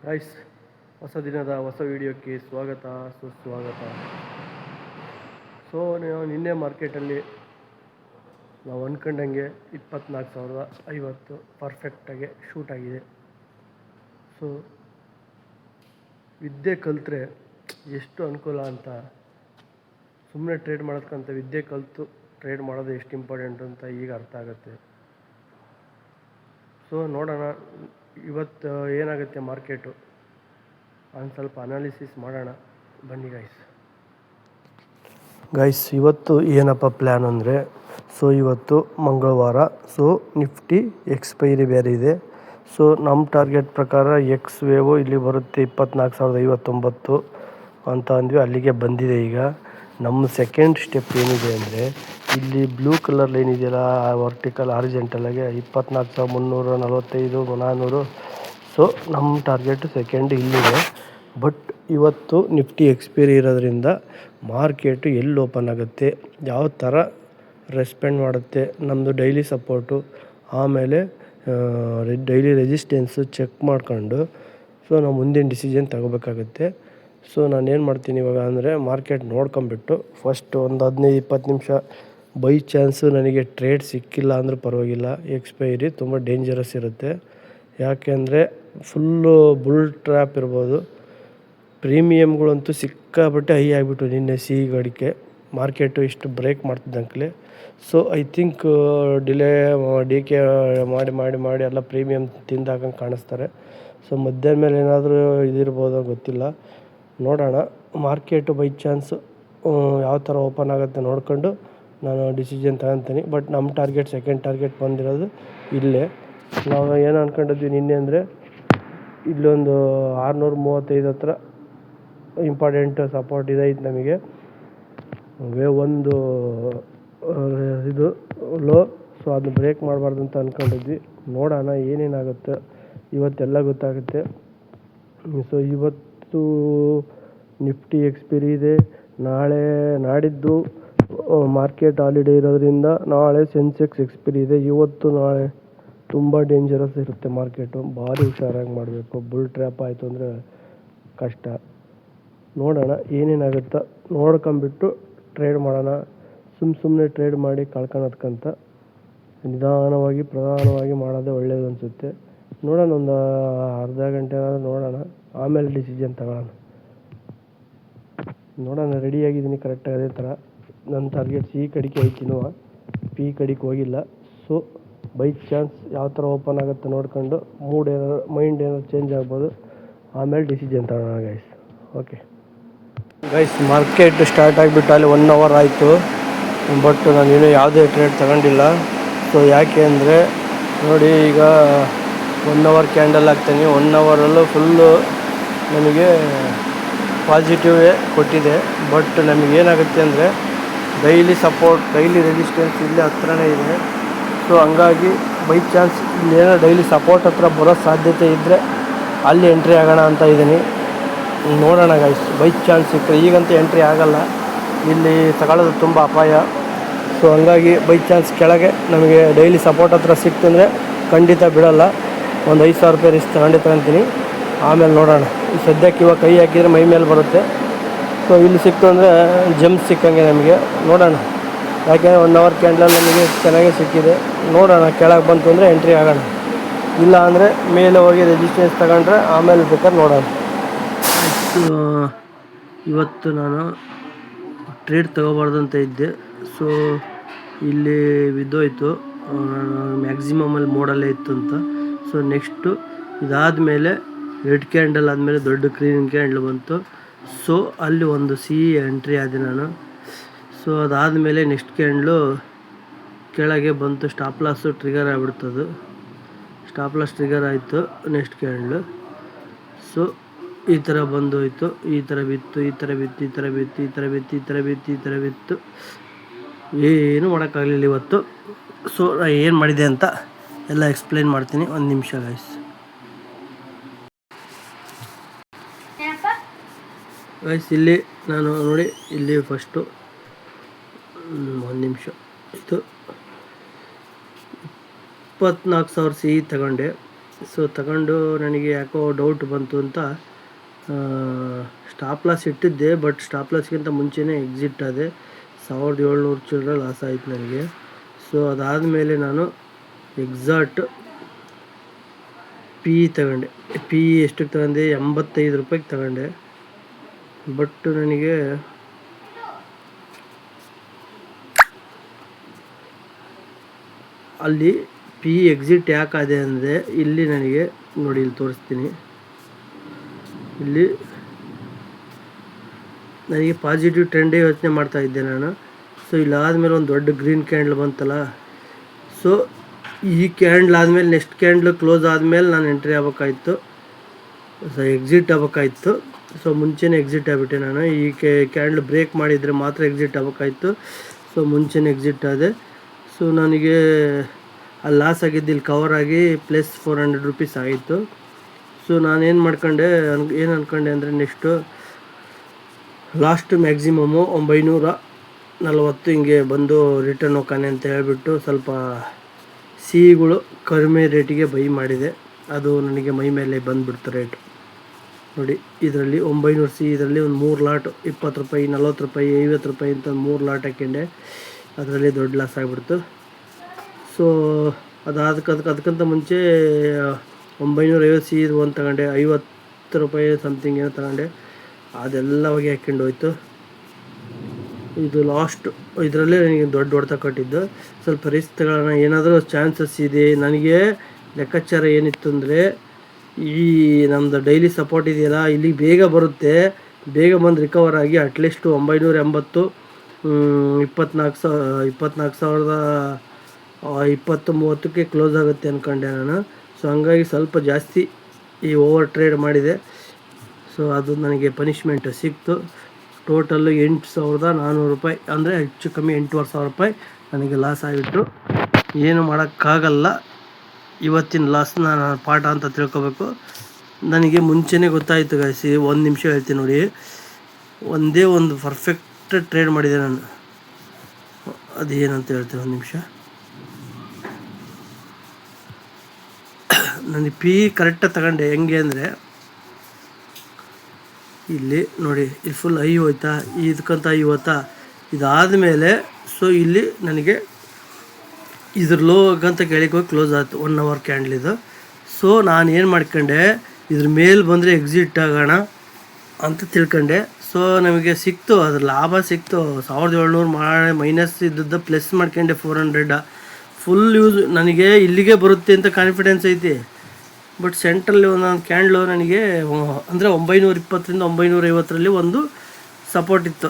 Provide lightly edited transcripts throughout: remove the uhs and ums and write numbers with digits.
Guys, ಹೊಸ ದಿನದ ಹೊಸ ವಿಡಿಯೋಕ್ಕೆ ಸ್ವಾಗತ ಸುಸ್ವಾಗತ. ಸೊ ನಿನ್ನೆ ಮಾರ್ಕೆಟಲ್ಲಿ ನಾವು ಅಂದ್ಕೊಂಡಂಗೆ 24,050 ಪರ್ಫೆಕ್ಟಾಗಿ ಶೂಟ್ ಆಗಿದೆ. ಸೊ ವಿದ್ಯೆ ಕಲಿತ್ರೆ ಎಷ್ಟು ಅನುಕೂಲ ಅಂತ, ಸುಮ್ಮನೆ ಟ್ರೇಡ್ ಮಾಡೋದಕ್ಕಂತ ವಿದ್ಯೆ ಕಲಿತು ಟ್ರೇಡ್ ಮಾಡೋದು ಎಷ್ಟು ಇಂಪಾರ್ಟೆಂಟ್ ಅಂತ ಈಗ ಅರ್ಥ ಆಗುತ್ತೆ. ಸೊ ನೋಡೋಣ ಇವತ್ತು ಏನಾಗುತ್ತೆ ಮಾರ್ಕೆಟು, ಒಂದು ಸ್ವಲ್ಪ ಅನಾಲಿಸಿಸ್ ಮಾಡೋಣ ಬನ್ನಿ ಗೈಸ್. ಇವತ್ತು ಏನಪ್ಪ ಪ್ಲ್ಯಾನ್ ಅಂದರೆ, ಸೊ ಇವತ್ತು ಮಂಗಳವಾರ, ಸೊ ನಿಫ್ಟಿ ಎಕ್ಸ್ಪೈರಿ ಬೇರೆ ಇದೆ. ಸೊ ನಮ್ಮ ಟಾರ್ಗೆಟ್ ಪ್ರಕಾರ ಎಕ್ಸ್ ವೇವು ಇಲ್ಲಿ ಬರುತ್ತೆ 24,059 ಅಂತ ಅಂದ್ವಿ, ಅಲ್ಲಿಗೆ ಬಂದಿದೆ. ಈಗ ನಮ್ಮ ಸೆಕೆಂಡ್ ಸ್ಟೆಪ್ ಏನಿದೆ ಅಂದರೆ, ಇಲ್ಲಿ ಬ್ಲೂ ಕಲರ್ ಲೈನ್ ಇದೆಯಲ್ಲ ವರ್ಟಿಕಲ್ ಆರಿಜೆಂಟಲಾಗೆ 24,345 400. ಸೊ ನಮ್ಮ ಟಾರ್ಗೆಟ್ ಸೆಕೆಂಡ್ ಇಲ್ಲಿದೆ. ಬಟ್ ಇವತ್ತು ನಿಫ್ಟಿ ಎಕ್ಸ್ಪೈರಿ ಇರೋದ್ರಿಂದ ಮಾರ್ಕೆಟು ಎಲ್ಲಿ ಓಪನ್ ಆಗುತ್ತೆ, ಯಾವ ಥರ ರೆಸ್ಪಾಂಡ್ ಮಾಡುತ್ತೆ, ನಮ್ಮದು ಡೈಲಿ ಸಪೋರ್ಟು ಆಮೇಲೆ ಡೈಲಿ ರೆಸಿಸ್ಟೆನ್ಸು ಚೆಕ್ ಮಾಡ್ಕೊಂಡು ಸೊ ನಾವು ಮುಂದಿನ ಡಿಸಿಷನ್ ತಗೋಬೇಕಾಗುತ್ತೆ. ಸೊ ನಾನೇನು ಮಾಡ್ತೀನಿ ಇವಾಗ ಅಂದರೆ, ಮಾರ್ಕೆಟ್ ನೋಡ್ಕೊಂಬಿಟ್ಟು ಫಸ್ಟ್ ಒಂದು 15-20 ನಿಮಿಷ ಬೈ ಚಾನ್ಸು ನನಗೆ ಟ್ರೇಡ್ ಸಿಕ್ಕಿಲ್ಲ ಅಂದರೂ ಪರವಾಗಿಲ್ಲ, ಎಕ್ಸ್ಪೈರಿ ತುಂಬ ಡೇಂಜರಸ್ ಇರುತ್ತೆ. ಯಾಕೆಂದರೆ ಫುಲ್ಲು ಬುಲ್ ಟ್ರ್ಯಾಪ್ ಇರ್ಬೋದು. ಪ್ರೀಮಿಯಮ್ಗಳಂತೂ ಸಿಕ್ಕಾಬಿಟ್ಟೆ ಹೈ ಆಗಿಬಿಟ್ಟು ನಿನ್ನೆ ಗಡಿಕೆ ಮಾರ್ಕೆಟು ಇಷ್ಟು ಬ್ರೇಕ್ ಮಾಡ್ತಿದ್ದಂಕಲೇ. So I think D K ಮಾಡಿ ಎಲ್ಲ ಪ್ರೀಮಿಯಮ್ ತಿಂದಾಕಂಗೆ ಕಾಣಿಸ್ತಾರೆ. ಸೊ ಮಧ್ಯಾಹ್ನ ಮೇಲೆ ಏನಾದರೂ ಇದಿರ್ಬೋದೋ ಗೊತ್ತಿಲ್ಲ, ನೋಡೋಣ. ಮಾರ್ಕೆಟು ಬೈ ಚಾನ್ಸು ಯಾವ ಥರ ಓಪನ್ ಆಗುತ್ತೆ ನೋಡ್ಕೊಂಡು ನಾನು ಡಿಸಿಷನ್ ತಗೊತೀನಿ. ಬಟ್ ನಮ್ಮ ಟಾರ್ಗೆಟ್ ಸೆಕೆಂಡ್ ಟಾರ್ಗೆಟ್ ಬಂದಿರೋದು ಇಲ್ಲೇ. ನಾವು ಏನು ಅಂದ್ಕೊಂಡಿದ್ವಿ ನಿನ್ನೆ ಅಂದರೆ, ಇಲ್ಲೊಂದು 635 ಹತ್ರ ಇಂಪಾರ್ಟೆಂಟ್ ಸಪೋರ್ಟ್ ಇದೈತೆ ನಮಗೆ. ಒಂದು ಇದು ಲೋ, ಸೊ ಅದನ್ನ ಬ್ರೇಕ್ ಮಾಡಬಾರ್ದು ಅಂತ ಅಂದ್ಕೊಂಡಿದ್ವಿ. ನೋಡೋಣ ಏನೇನಾಗುತ್ತೆ, ಇವತ್ತೆಲ್ಲ ಗೊತ್ತಾಗುತ್ತೆ. ಸೊ ಇವತ್ತು ನಿಫ್ಟಿ ಎಕ್ಸ್ಪೈರಿ ಇದೆ, ನಾಡಿದ್ದು ಮಾರ್ಕೆಟ್ ಹಾಲಿಡೇ ಇರೋದ್ರಿಂದ ನಾಳೆ ಸೆನ್ಸೆಕ್ಸ್ ಎಕ್ಸ್ಪೈರಿ ಇದೆ. ಇವತ್ತು ನಾಳೆ ತುಂಬ ಡೇಂಜರಸ್ ಇರುತ್ತೆ ಮಾರ್ಕೆಟು, ಭಾರಿ ಹುಷಾರಾಗಿ ಮಾಡಬೇಕು. ಬುಲ್ ಟ್ರ್ಯಾಪ್ ಆಯಿತು ಅಂದರೆ ಕಷ್ಟ. ನೋಡೋಣ ಏನೇನಾಗುತ್ತೋ ನೋಡ್ಕೊಂಬಿಟ್ಟು ಟ್ರೇಡ್ ಮಾಡೋಣ. ಸುಮ್ಮನೆ ಟ್ರೇಡ್ ಮಾಡಿ ಕಳ್ಕೊಳೋದ್ಕಂತ ನಿಧಾನವಾಗಿ ಪ್ರಧಾನವಾಗಿ ಮಾಡೋದೇ ಒಳ್ಳೆಯದು ಅನಿಸುತ್ತೆ. ನೋಡೋಣ, ಒಂದು ಅರ್ಧ ಗಂಟೆ ಏನಾದರೂ ನೋಡೋಣ, ಆಮೇಲೆ ಡಿಸಿಷನ್ ತಗೊಳ್ಳೋಣ. ನೋಡೋಣ, ರೆಡಿಯಾಗಿದ್ದೀನಿ ಕರೆಕ್ಟಾಗಿ. ಅದೇ ಥರ ನನ್ನ ಟಾರ್ಗೆಟ್ಸ್ ಈ ಕಡೆಗೆ ಐತಿನೋ, ಪಿ ಕಡೆಗೆ ಹೋಗಿಲ್ಲ. ಸೊ ಬೈ ಚಾನ್ಸ್ ಯಾವ ಥರ ಓಪನ್ ಆಗುತ್ತೆ ನೋಡ್ಕೊಂಡು ಮೈಂಡ್ ಏನಾದ್ರು ಚೇಂಜ್ ಆಗ್ಬೋದು, ಆಮೇಲೆ ಡಿಸಿಷನ್ ತಗೊಳ್ಳೋಣ guys. Okay guys, market start ಆಗಿಬಿಟ್ಟು ಅಲ್ಲಿ 1 hour ಆಯಿತು. ಬಟ್ ನಾನು ಇನ್ನೂ ಯಾವುದೇ ಟ್ರೇಡ್ ತಗೊಂಡಿಲ್ಲ. ಸೊ ಯಾಕೆ ಅಂದರೆ ನೋಡಿ, ಈಗ 1 hour ಕ್ಯಾಂಡಲ್ ಹಾಕ್ತೀನಿ. 1 hourಲ್ಲೂ ಫುಲ್ಲು ನಮಗೆ ಪಾಸಿಟಿವೇ ಕೊಟ್ಟಿದೆ. ಬಟ್ ನಮಗೇನಾಗುತ್ತೆ ಅಂದರೆ, ಡೈಲಿ ಸಪೋರ್ಟ್ ಡೈಲಿ ರೆಸಿಸ್ಟೆನ್ಸ್ ಇಲ್ಲೇ ಹತ್ರನೇ ಇದೆ. ಸೊ ಹಂಗಾಗಿ ಬೈ ಚಾನ್ಸ್ ಇಲ್ಲೇನೋ ಡೈಲಿ ಸಪೋರ್ಟ್ ಹತ್ರ ಬರೋ ಸಾಧ್ಯತೆ ಇದ್ದರೆ ಅಲ್ಲಿ ಎಂಟ್ರಿ ಆಗೋಣ ಅಂತ ಇದ್ದೀನಿ. ನೋಡೋಣ ಗೈಸ್, ಬೈ ಚಾನ್ಸ್ ಸಿಕ್ಕರೆ. ಈಗಂತೂ ಎಂಟ್ರಿ ಆಗೋಲ್ಲ, ಇಲ್ಲಿ ತಗೊಳ್ಳೋದು ತುಂಬ ಅಪಾಯ. ಸೊ ಹಂಗಾಗಿ ಬೈ ಚಾನ್ಸ್ ಕೆಳಗೆ ನಮಗೆ ಡೈಲಿ ಸಪೋರ್ಟ್ ಹತ್ರ ಸಿಕ್ತಂದರೆ ಖಂಡಿತ ಬಿಡೋಲ್ಲ. ಒಂದು 5,000 ರೂಪಾಯಿ ರಿಸ್ಕ್ ತಗೊಂಡಿರ್ತೀನಿ. ಆಮೇಲೆ ನೋಡೋಣ. ಈ ಸದ್ಯಕ್ಕೆ ಇವಾಗ ಕೈ ಹಾಕಿದರೆ ಮೈ ಮೇಲೆ ಬರುತ್ತೆ. ಸೊ ಇಲ್ಲಿ ಸಿಕ್ತು ಅಂದರೆ ಜಂಪ್ ಸಿಕ್ಕಂಗೆ ನಮಗೆ. ನೋಡೋಣ, ಯಾಕೆಂದರೆ 1 hour ಕ್ಯಾಂಡಲ್ ನಮಗೆ ಚೆನ್ನಾಗೇ ಸಿಕ್ಕಿದೆ. ನೋಡೋಣ, ಕೆಳಗೆ ಬಂತು ಅಂದರೆ ಎಂಟ್ರಿ ಆಗೋಣ, ಇಲ್ಲ ಅಂದರೆ ಮೇಲೆ ಹೋಗಿ ರೆಜಿಸ್ಟೆನ್ಸ್ ತಗೊಂಡ್ರೆ ಆಮೇಲೆ ಬೇಕಾದ್ರೆ ನೋಡೋಣ. ಇವತ್ತು ನಾನು ಟ್ರೇಡ್ ತಗೋಬಾರ್ದು ಅಂತ ಇದ್ದೆ. ಸೊ ಇಲ್ಲಿ ಬಿದ್ದೋಯ್ತು, ಮ್ಯಾಕ್ಸಿಮಮಲ್ಲಿ ಮೋಡಲ್ಲೇ ಇತ್ತು ಅಂತ. ಸೊ ನೆಕ್ಸ್ಟು ಇದಾದಮೇಲೆ ರೆಡ್ ಕ್ಯಾಂಡಲ್ ಆದಮೇಲೆ ದೊಡ್ಡ ಗ್ರೀನ್ ಕ್ಯಾಂಡಲ್ ಬಂತು. ಸೊ ಅಲ್ಲಿ ಒಂದು ಎಂಟ್ರಿ ಆದೆ ನಾನು. ಸೊ ಅದಾದಮೇಲೆ ನೆಕ್ಸ್ಟ್ ಕ್ಯಾಂಡ್ಲು ಕೆಳಗೆ ಬಂತು, ಸ್ಟಾಪ್ ಲಾಸು ಟ್ರಿಗರ್ ಆಗಿಬಿಡ್ತದು. ಸ್ಟಾಪ್ ಲಾಸ್ ಟ್ರಿಗರ್ ಆಯಿತು ನೆಕ್ಸ್ಟ್ ಕ್ಯಾಂಡ್ಲು. ಸೊ ಈ ಥರ ಬಂದೋಯ್ತು, ಈ ಥರ ಬಿತ್ತು, ಈ ಥರ ಬಿತ್ತು, ಈ ಥರ ಬಿತ್ತು, ಈ ಥರ ಬಿತ್ತು, ಈ ಥರ ಬಿತ್ತು, ಈ ಥರ ಬಿತ್ತು. ಏನೂ ಮಾಡೋಕ್ಕಾಗಲಿಲ್ಲ ಇವತ್ತು. ಸೊ ಏನು ಮಾಡಿದೆ ಅಂತ ಎಲ್ಲ ಎಕ್ಸ್ಪ್ಲೈನ್ ಮಾಡ್ತೀನಿ, ಒಂದು ನಿಮಿಷ ಗೈಸ್. ಇಲ್ಲಿ ನಾನು ನೋಡಿ, ಇಲ್ಲಿ ಫಸ್ಟು ಒಂದು ನಿಮಿಷ, ಇದು 24,000 ಸಿ ತಗೊಂಡೆ. ಸೊ ತಗೊಂಡು ನನಗೆ ಯಾಕೋ ಡೌಟ್ ಬಂತು ಅಂತ ಸ್ಟಾಪ್ ಲಾಸ್ ಇಟ್ಟಿದ್ದೆ, ಬಟ್ ಸ್ಟಾಪ್ ಲಾಸ್ಗಿಂತ ಮುಂಚೆನೇ ಎಕ್ಸಿಟ್ ಆದೆ. 1,700 ಚಿಲ್ಲರೆ ಲಾಸ್ ಆಯಿತು ನನಗೆ. ಸೊ ಅದಾದಮೇಲೆ ನಾನು ಎಕ್ಸಾಕ್ಟ್ ಪಿ ತಗೊಂಡೆ. ಪಿ ಎಷ್ಟಕ್ಕೆ ತಗೊಂಡೆ? 85 ರೂಪಾಯಿಗೆ ತಗೊಂಡೆ. ಬಟ್ ನನಗೆ ಅಲ್ಲಿ ಪಿ ಎಕ್ಸಿಟ್ ಯಾಕಾದೆ ಅಂದರೆ, ಇಲ್ಲಿ ನನಗೆ ನೋಡಿ, ಇಲ್ಲಿ ತೋರಿಸ್ತೀನಿ. ಇಲ್ಲಿ ನನಗೆ ಪಾಸಿಟಿವ್ ಟ್ರೆಂಡೇ ಯೋಚನೆ ಮಾಡ್ತಾ ಇದ್ದೆ ನಾನು. ಸೊ ಇಲ್ಲಾದಮೇಲೆ ಒಂದು ದೊಡ್ಡ ಗ್ರೀನ್ ಕ್ಯಾಂಡ್ಲ್ ಬಂತಲ್ಲ. ಸೊ ಈ ಕ್ಯಾಂಡ್ಲ್ ಆದಮೇಲೆ ನೆಕ್ಸ್ಟ್ ಕ್ಯಾಂಡ್ಲ್ ಕ್ಲೋಸ್ ಆದಮೇಲೆ ನಾನು ಎಂಟ್ರಿ ಆಗ್ಬೇಕಾಯ್ತು, ಸೊ ಎಕ್ಸಿಟ್ ಆಗ್ಬೇಕಾಯ್ತು. ಸೊ ಮುಂಚೆನೇ ಎಕ್ಸಿಟ್ ಆಗಿಬಿಟ್ಟೆ ನಾನು. ಈ ಕ್ಯಾಂಡ್ಲ್ ಬ್ರೇಕ್ ಮಾಡಿದರೆ ಮಾತ್ರ ಎಕ್ಸಿಟ್ ಆಗ್ಬೇಕಾಯ್ತು. ಸೊ ಮುಂಚೆನೇ ಎಕ್ಸಿಟ್ ಆದೆ. ಸೊ ನನಗೆ ಅಲ್ಲಿ ಲಾಸ್ ಆಗಿದ್ದು ಇಲ್ಲಿ ಕವರ್ ಆಗಿ ಪ್ಲಸ್ 400 ರೂಪೀಸ್ ಆಯಿತು. ಸೊ ನಾನೇನು ಮಾಡ್ಕೊಂಡೆ, ಏನು ಅಂದ್ಕೊಂಡೆ ಅಂದರೆ, ನೆಕ್ಸ್ಟು ಲಾಸ್ಟ್ ಮ್ಯಾಕ್ಸಿಮಮ್ಮು 940 ಹಿಂಗೆ ಬಂದು ರಿಟರ್ನ್ ಹೋಗ್ತಾನೆ ಅಂತ ಹೇಳ್ಬಿಟ್ಟು ಸ್ವಲ್ಪ ಸಿಹಿಗಳು ಕಡಿಮೆ ರೇಟಿಗೆ ಬೈ ಮಾಡಿದೆ. ಅದು ನನಗೆ ಮೈ ಮೇಲೆ ಬಂದುಬಿಡ್ತು ರೇಟು. ನೋಡಿ, ಇದರಲ್ಲಿ 900 ಸಿ, ಇದರಲ್ಲಿ ಒಂದು 3 ಲಾಟು 20 ರೂಪಾಯಿ, 40 ರೂಪಾಯಿ, 50 ರೂಪಾಯಿ ಅಂತ 3 ಲಾಟ್ ಹಾಕ್ಕೊಂಡೆ. ಅದರಲ್ಲಿ ದೊಡ್ಡ ಲಾಸ್ ಆಗಿಬಿಡ್ತು. ಸೊ ಅದಕ್ಕಿಂತ ಮುಂಚೆ 950 ಸಿ ಇದು ಒಂದು ತಗೊಂಡೆ, 50 ರೂಪಾಯಿ ಸಮಥಿಂಗ್ ಏನೋ ತಗೊಂಡೆ. ಅದೆಲ್ಲ ಹೋಗಿ ಹಾಕ್ಕೊಂಡು ಹೋಯ್ತು. ಇದು ಲಾಸ್ಟ್, ಇದರಲ್ಲೇ ನನಗೆ ದೊಡ್ಡ ಹೊಡೆತ ಕಟ್ಟಿದ್ದು. ಸ್ವಲ್ಪ ರಿಸ್ಕ್ ತಗೊಳ್ಳೋಣ, ಏನಾದರೂ ಚಾನ್ಸಸ್ ಇದೆ. ನನಗೆ ಲೆಕ್ಕಾಚಾರ ಏನಿತ್ತು ಅಂದರೆ, ಈ ನಮ್ಮದು ಡೈಲಿ ಸಪೋರ್ಟ್ ಇದೆಯಲ್ಲ, ಇಲ್ಲಿಗೆ ಬೇಗ ಬರುತ್ತೆ, ಬೇಗ ಬಂದು ರಿಕವರ್ ಆಗಿ ಅಟ್ಲೀಸ್ಟು 980, 24,000 20-30ಕ್ಕೆ ಕ್ಲೋಸ್ ಆಗುತ್ತೆ ಅಂದ್ಕೊಂಡೆ ನಾನು. ಸೊ ಹಂಗಾಗಿ ಸ್ವಲ್ಪ ಜಾಸ್ತಿ ಈ ಓವರ್ ಟ್ರೇಡ್ ಮಾಡಿದೆ. ಸೊ ಅದು ನನಗೆ ಪನಿಷ್ಮೆಂಟ್ ಸಿಕ್ತು. ಟೋಟಲ್ಲು 8,400 ರೂಪಾಯಿ, ಅಂದರೆ ಹೆಚ್ಚು ಕಮ್ಮಿ 8,500 ರೂಪಾಯಿ ನನಗೆ ಲಾಸ್ ಆಗಿಬಿಟ್ಟು. ಏನು ಮಾಡೋಕ್ಕಾಗಲ್ಲ. ಇವತ್ತಿನ ಲಾಸ್ನ ನಾನು ಪಾಠ ಅಂತ ತಿಳ್ಕೊಬೇಕು. ನನಗೆ ಮುಂಚೆನೇ ಗೊತ್ತಾಯಿತು ಗಾಯ್ಸಿ. ಒಂದು ನಿಮಿಷ ಹೇಳ್ತೀನಿ ನೋಡಿ. ಒಂದೇ ಒಂದು ಪರ್ಫೆಕ್ಟ್ ಟ್ರೇಡ್ ಮಾಡಿದೆ ನಾನು. ಅದೇನಂತ ಹೇಳ್ತೀನಿ, ಒಂದು ನಿಮಿಷ. ನನಗೆ ಪಿ ಕರೆಕ್ಟಾಗಿ ತಗೊಂಡೆ. ಹೆಂಗೆ ಅಂದರೆ, ಇಲ್ಲಿ ನೋಡಿ, ಇಲ್ಲಿ ಫುಲ್ ಐ ಹೋಯ್ತಾ, ಇದಕ್ಕಂತ ಐ ಹೋಯ್ತಾ. ಇದಾದಮೇಲೆ ಸೊ ಇಲ್ಲಿ ನನಗೆ ಇದ್ರ ಲೋ ಅಂತ ಕೆಳಗೆ ಹೋಗಿ ಕ್ಲೋಸ್ ಆಯಿತು 1 ಅವರ್ ಕ್ಯಾಂಡ್ಲಿದು. ಸೊ ನಾನು ಏನು ಮಾಡ್ಕೊಂಡೆ, ಇದ್ರ ಮೇಲೆ ಬಂದರೆ ಎಕ್ಸಿಟ್ ಆಗೋಣ ಅಂತ ತಿಳ್ಕೊಂಡೆ. ಸೊ ನಮಗೆ ಸಿಕ್ತು, ಅದ್ರ ಲಾಭ ಸಿಕ್ತು. 1,700 ಮಾಡಿ ಮೈನಸ್ ಇದ್ದದ್ದು ಪ್ಲಸ್ ಮಾಡ್ಕೊಂಡೆ 400. ಫುಲ್ ಯೂಸ್ ನನಗೆ ಇಲ್ಲಿಗೆ ಬರುತ್ತೆ ಅಂತ ಕಾನ್ಫಿಡೆನ್ಸ್ ಐತಿ. ಬಟ್ ಸೆಂಟ್ರಲ್ಲಿ ಒಂದೊಂದು ಕ್ಯಾಂಡ್ಲು ನನಗೆ ಅಂದರೆ 920ರಿಂದ 950ರಲ್ಲಿ ಒಂದು ಸಪೋರ್ಟ್ ಇತ್ತು.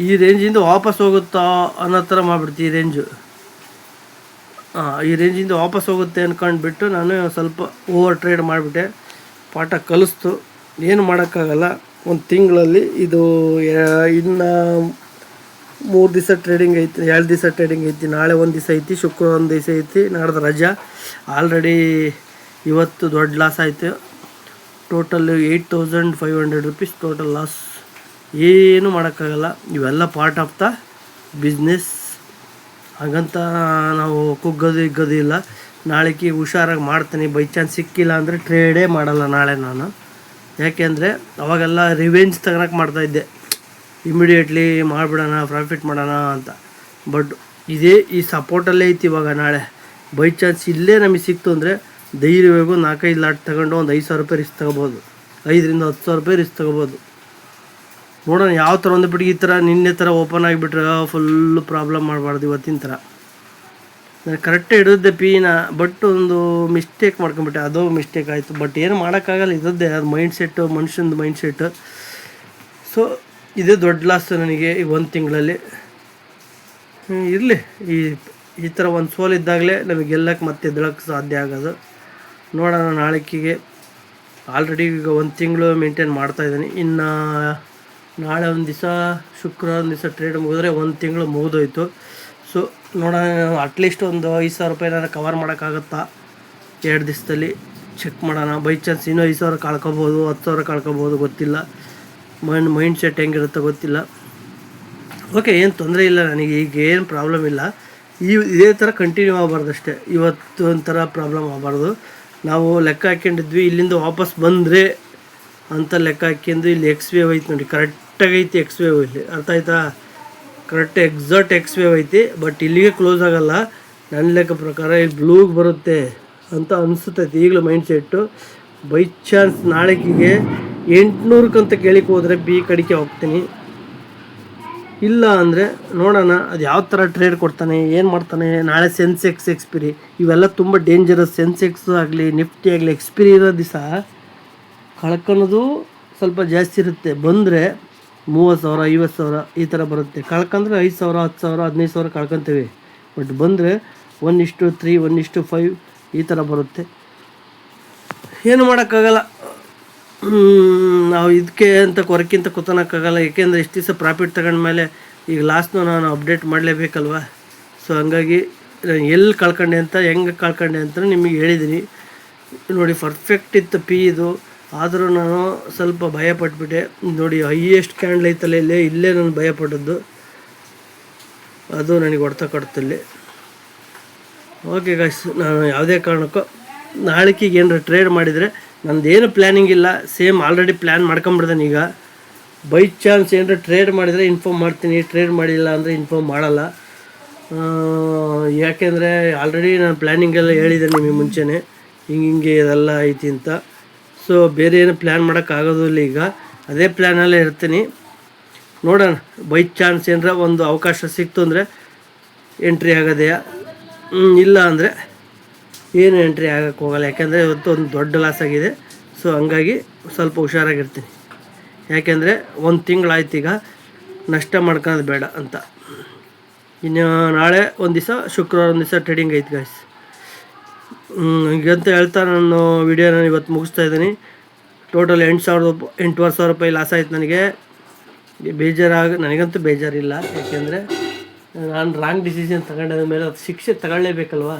ಈ ರೇಂಜಿಂದ ವಾಪಸ್ ಹೋಗುತ್ತಾ ಅನ್ನೋ ಥರ ಮಾಡಿಬಿಡ್ತು ಈ ರೇಂಜು. ಈ ರೇಂಜಿಂದ ವಾಪಸ್ ಹೋಗುತ್ತೆ ಅಂದ್ಕೊಂಡ್ಬಿಟ್ಟು ನಾನು ಸ್ವಲ್ಪ ಓವರ್ ಟ್ರೇಡ್ ಮಾಡಿಬಿಟ್ಟೆ. ಪಾಠ ಕಲಿಸ್ತು, ಏನು ಮಾಡೋಕ್ಕಾಗಲ್ಲ. ಒಂದು ತಿಂಗಳಲ್ಲಿ ಇದು ಇನ್ನು 3 ದಿವಸ ಟ್ರೇಡಿಂಗ್ ಐತಿ, 2 ದಿವಸ ಟ್ರೇಡಿಂಗ್ ಐತಿ. ನಾಳೆ ಒಂದು ದಿವಸ ಐತಿ, ಶುಕ್ರವಾರ ಒಂದು ದಿವಸ ಐತಿ, ನಾಡ್ದು ರಜಾ. ಆಲ್ರೆಡಿ ಇವತ್ತು ದೊಡ್ಡ ಲಾಸ್ ಆಯಿತು. Total 8,500 rupees total loss. ಏನು ಮಾಡೋಕ್ಕಾಗಲ್ಲ. ಇವೆಲ್ಲ ಪಾರ್ಟ್ ಆಫ್ ದ ಬಿಸ್ನೆಸ್. ಹಾಗಂತ ನಾವು ಕುಗ್ಗೋದು ಇಲ್ಲ. ನಾಳೆಗೆ ಹುಷಾರಾಗಿ ಮಾಡ್ತೀನಿ. ಬೈ ಚಾನ್ಸ್ ಸಿಕ್ಕಿಲ್ಲ ಅಂದರೆ ಟ್ರೇಡೇ ಮಾಡಲ್ಲ ನಾಳೆ ನಾನು. ಯಾಕೆಂದರೆ ಅವಾಗೆಲ್ಲ ರಿವೆಂಜ್ ತಗೊಳಕ್ಕೆ ಮಾಡ್ತಾಯಿದ್ದೆ, ಇಮಿಡಿಯೇಟ್ಲಿ ಮಾಡಿಬಿಡೋಣ, ಪ್ರಾಫಿಟ್ ಮಾಡೋಣ ಅಂತ. ಬಟ್ ಈ ಸಪೋರ್ಟಲ್ಲೇ ಐತಿ ಇವಾಗ. ನಾಳೆ ಬೈ ಚಾನ್ಸ್ ಇಲ್ಲೇ ನಮಗೆ ಸಿಕ್ತು ಅಂದರೆ ಧೈರ್ಯವಾಗೂ 4-5 ಲಾಟ್ ತಗೊಂಡು ಒಂದು 5,000 ರೂಪಾಯಿ ರಿಸ್ಕ್ ತೊಗೋಬೋದು, 5,000ರಿಂದ 10,000 ರೂಪಾಯಿ ರಿಸ್ಕ್ ತೊಗೋಬೋದು. ನೋಡೋಣ ಯಾವ ಥರ ಒಂದುಬಿಟ್ಟು ಈ ಥರ ನಿನ್ನೆ ಥರ ಓಪನ್ ಆಗಿಬಿಟ್ರೆ ಫುಲ್ಲು ಪ್ರಾಬ್ಲಮ್ ಮಾಡಬಾರ್ದು. ಇವತ್ತಿನ ಥರ ನಾನು ಕರೆಕ್ಟಾಗಿ ಹಿಡಿದಿದ್ದೆ ಪಿನ, ಬಟ್ ಒಂದು ಮಿಸ್ಟೇಕ್ ಮಾಡ್ಕೊಂಬಿಟ್ಟೆ. ಅದು ಮಿಸ್ಟೇಕ್ ಆಯಿತು. ಬಟ್ ಏನು ಮಾಡೋಕ್ಕಾಗಲ್ಲ, ಇದ್ದದ್ದೇ ಅದು ಮೈಂಡ್ಸೆಟ್ಟು, ಮನುಷ್ಯಂದು ಮೈಂಡ್ಸೆಟ್ಟು. ಸೊ ಇದೇ ದೊಡ್ಡ ಲಾಸ್ ನನಗೆ ಈ 1 ತಿಂಗಳಲ್ಲಿ. ಇರಲಿ, ಈ ಥರ ಒಂದು ಸೋಲಿದ್ದಾಗಲೇ ನಮಗೆ ಗೆಲ್ಲಕ್ಕೆ ಮತ್ತೆ ಎದ್ದೇಳಕ್ಕೆ ಸಾಧ್ಯ ಆಗೋದು. ನೋಡೋಣ ನಾಳೆಕಿಗೆ. ಆಲ್ರೆಡಿ ಈಗ 1 ತಿಂಗಳು ಮೇಂಟೈನ್ ಮಾಡ್ತಾಯಿದ್ದೀನಿ. ಇನ್ನು ನಾಳೆ ಒಂದು ದಿವಸ, ಶುಕ್ರವಾರ ಒಂದು ದಿವಸ ಟ್ರೇಡ್ ಮುಗಿದ್ರೆ 1 ತಿಂಗಳು ಮುಗಿದೋಯ್ತು. ಸೊ ನೋಡೋಣ, ಅಟ್ಲೀಸ್ಟ್ ಒಂದು 5,000 ರೂಪಾಯಿ ನಾನು ಕವರ್ ಮಾಡೋಕ್ಕಾಗುತ್ತಾ 2 ದಿವಸದಲ್ಲಿ ಚೆಕ್ ಮಾಡೋಣ. ಬೈ ಚಾನ್ಸ್ ಇನ್ನೂ 5,000 ಕಳ್ಕೊಬೋದು, 10,000 ಕಳ್ಕೊಬೋದು, ಗೊತ್ತಿಲ್ಲ. ಮೈಂಡ್ ಸೆಟ್ ಹೆಂಗಿರುತ್ತೋ ಗೊತ್ತಿಲ್ಲ. ಓಕೆ, ಏನು ತೊಂದರೆ ಇಲ್ಲ ನನಗೆ, ಈಗ ಏನು ಪ್ರಾಬ್ಲಮ್ ಇಲ್ಲ. ಇದೇ ಥರ ಕಂಟಿನ್ಯೂ ಆಗಬಾರ್ದು ಅಷ್ಟೇ. ಇವತ್ತು ಒಂಥರ ಪ್ರಾಬ್ಲಮ್ ಆಗಬಾರ್ದು. ನಾವು ಲೆಕ್ಕ ಹಾಕ್ಕೊಂಡಿದ್ವಿ ಇಲ್ಲಿಂದ ವಾಪಸ್ ಬಂದರೆ ಅಂತ ಲೆಕ್ಕ ಹಾಕ್ಯಂಡು ಇಲ್ಲಿ ಎಕ್ಸ್ ವೇವ್ ಐತೆ ನೋಡಿ, ಕರೆಕ್ಟಾಗಿ ಐತಿ ಎಕ್ಸ್ ವೇವ್ ಇಲ್ಲಿ, ಅರ್ಥ ಆಯ್ತಾ? ಕರೆಕ್ಟ್ ಎಕ್ಸಾಕ್ಟ್ ಎಕ್ಸ್ ವೇವ್ ಐತಿ. ಬಟ್ ಇಲ್ಲಿಗೆ ಕ್ಲೋಸ್ ಆಗೋಲ್ಲ ನನ್ನ ಲೆಕ್ಕ ಪ್ರಕಾರ, ಇಲ್ಲಿ ಬ್ಲೂಗೆ ಬರುತ್ತೆ ಅಂತ ಅನಿಸುತ್ತೈತಿ ಈಗಲೂ ಮೈಂಡ್ ಸೆಟ್ಟು. ಬೈ ಚಾನ್ಸ್ ನಾಳೆಗೆ 800 ಕೇಳಿಕ್ಕೆ ಹೋದರೆ ಬಿ ಕಡೆಗೆ ಹೋಗ್ತೀನಿ. ಇಲ್ಲ ಅಂದರೆ ನೋಡೋಣ ಅದು ಯಾವ ಥರ ಟ್ರೇಡ್ ಕೊಡ್ತಾನೆ, ಏನು ಮಾಡ್ತಾನೆ. ನಾಳೆ ಸೆನ್ಸೆಕ್ಸ್ ಎಕ್ಸ್ಪಿರಿ ಇವೆಲ್ಲ ತುಂಬ ಡೇಂಜರಸ್. ಸೆನ್ಸೆಕ್ಸು ಆಗಲಿ ನಿಫ್ಟಿ ಆಗಲಿ ಎಕ್ಸ್ಪಿರಿ ಇರೋ ದಿವಸ ಕಳ್ಕೊಳೋದು ಸ್ವಲ್ಪ ಜಾಸ್ತಿ ಇರುತ್ತೆ. ಬಂದರೆ 30,000 50,000 ಈ ಥರ ಬರುತ್ತೆ. ಕಳ್ಕೊಂಡ್ರೆ 5,000 10,000 15,000 ಕಳ್ಕೊತೀವಿ. ಬಟ್ ಬಂದರೆ 1:3 1:5 ಈ ಥರ ಬರುತ್ತೆ. ಏನು ಮಾಡೋಕ್ಕಾಗಲ್ಲ. ನಾವು ಇದಕ್ಕೆ ಅಂತ ಕೊರಕ್ಕಿಂತ ಕೂತನಕ್ಕಾಗಲ್ಲ. ಏಕೆಂದರೆ ಇಷ್ಟು ದಿವಸ ಪ್ರಾಫಿಟ್ ತಗೊಂಡ್ಮೇಲೆ ಈಗ ಲಾಸ್ಟ್ನು ನಾನು ಅಪ್ಡೇಟ್ ಮಾಡಲೇಬೇಕಲ್ವ. ಸೊ ಹಂಗಾಗಿ ಎಲ್ಲಿ ಕಳ್ಕೊಂಡೆ ಅಂತ ಹೆಂಗೆ ಕಳ್ಕೊಂಡೆ ಅಂತ ನಿಮಗೆ ಹೇಳಿದ್ದೀನಿ ನೋಡಿ. ಪರ್ಫೆಕ್ಟ್ ಇತ್ತು ಪಿ ಇದು, ಆದರೂ ನಾನು ಸ್ವಲ್ಪ ಭಯಪಟ್ಬಿಟ್ಟೆ ನೋಡಿ. ಹೈಯೆಸ್ಟ್ ಕ್ಯಾಂಡಲ್ ಐತಲ್ಲ ಇಲ್ಲೇ ನಾನು ಭಯಪಟ್ಟದ್ದು, ಅದು ನನಗೆ ಹೊಡ್ತ ಕೊಡ್ತಿಲ್ಲಿ. ಓಕೆ ಗಾಯ್ಸ್, ನಾನು ಯಾವುದೇ ಕಾರಣಕ್ಕೂ ನಾಳೆಗೆ ಏನಾರ ಟ್ರೇಡ್ ಮಾಡಿದರೆ ನಂದೇನು ಪ್ಲ್ಯಾನಿಂಗ್ ಇಲ್ಲ, ಸೇಮ್ ಆಲ್ರೆಡಿ ಪ್ಲ್ಯಾನ್ ಮಾಡ್ಕೊಂಬಿಡ್ದೇನೆ. ಈಗ ಬೈ ಚಾನ್ಸ್ ಏನಾರ ಟ್ರೇಡ್ ಮಾಡಿದರೆ ಇನ್ಫಾರ್ಮ್ ಮಾಡ್ತೀನಿ, ಟ್ರೇಡ್ ಮಾಡಿಲ್ಲ ಅಂದರೆ ಇನ್ಫಾರ್ಮ್ ಮಾಡಲ್ಲ. ಯಾಕೆಂದರೆ ಆಲ್ರೆಡಿ ನಾನು ಪ್ಲ್ಯಾನಿಂಗೆಲ್ಲ ಹೇಳಿದ್ದೆ ನಿಮಗೆ ಮುಂಚೆನೇ, ಹಿಂಗೆ ಇದೆಲ್ಲ ಐತಿ ಅಂತ. ಸೊ ಬೇರೆ ಏನು ಪ್ಲ್ಯಾನ್ ಮಾಡೋಕ್ಕಾಗೋದಿಲ್ಲ. ಈಗ ಅದೇ ಪ್ಲ್ಯಾನಲ್ಲೇ ಇರ್ತೀನಿ. ನೋಡೋಣ, ಬೈ ಚಾನ್ಸ್ ಏನಾರ ಒಂದು ಅವಕಾಶ ಸಿಕ್ತು ಅಂದರೆ ಎಂಟ್ರಿ ಆಗೋದೆಯಾ, ಇಲ್ಲ ಅಂದರೆ ಏನು ಎಂಟ್ರಿ ಆಗೋಕ್ಕೆ ಹೋಗಲ್ಲ. ಯಾಕೆಂದರೆ ಇವತ್ತು ಒಂದು ದೊಡ್ಡ ಲಾಸ್ ಆಗಿದೆ. ಸೊ ಹಂಗಾಗಿ ಸ್ವಲ್ಪ ಹುಷಾರಾಗಿರ್ತೀನಿ. ಯಾಕೆಂದರೆ 1 ತಿಂಗಳಾಯ್ತು ಈಗ, ನಷ್ಟ ಮಾಡ್ಕೊಳ್ಳೋದು ಬೇಡ ಅಂತ. ಇನ್ನು ನಾಳೆ ಒಂದು ದಿವಸ, ಶುಕ್ರವಾರ ಒಂದು ದಿವಸ ಟ್ರೇಡಿಂಗ್ ಐತೆ ಗಾಯ್ಸ್. ಈಗಂತ ಹೇಳ್ತಾ ನಾನು ವಿಡಿಯೋನ ಇವತ್ತು ಮುಗಿಸ್ತಾ ಇದ್ದೀನಿ. ಟೋಟಲ್ 8,000 ರೂಪಾಯಿ ಲಾಸ್ ಆಯ್ತು ನನಗೆ. ನನಗಂತೂ ಬೇಜಾರಿಲ್ಲ. ಯಾಕೆಂದರೆ ನಾನು ರಾಂಗ್ ಡಿಸಿಷನ್ ತಗೊಂಡಿದ ಮೇಲೆ ಅದು ಶಿಕ್ಷೆ ತಗೊಳ್ಳೇಬೇಕಲ್ವ.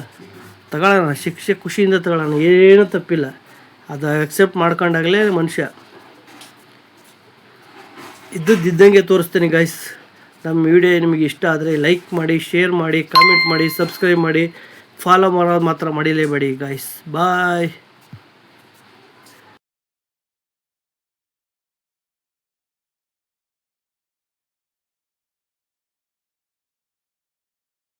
ತಗೊಳ್ಳೋಣ, ಶಿಕ್ಷೆ ಖುಷಿಯಿಂದ ತಗೊಳ್ಳೋಣ, ಏನೂ ತಪ್ಪಿಲ್ಲ. ಅದು ಅಕ್ಸೆಪ್ಟ್ ಮಾಡ್ಕೊಂಡಾಗಲೇ ಮನುಷ್ಯ. ಇದ್ದಂಗೆ ತೋರಿಸ್ತೀನಿ ಗಾಯ್ಸ್. ನಮ್ಮ ವಿಡಿಯೋ ನಿಮಗೆ ಇಷ್ಟ ಆದರೆ ಲೈಕ್ ಮಾಡಿ, ಶೇರ್ ಮಾಡಿ, ಕಾಮೆಂಟ್ ಮಾಡಿ, ಸಬ್ಸ್ಕ್ರೈಬ್ ಮಾಡಿ, ಫಾಲೋ ಮಾಡೋದು ಮಾತ್ರ ಮಡಿಲೇಬೇಡಿ ಗಾಯ್ಸ್. ಬಾಯ್.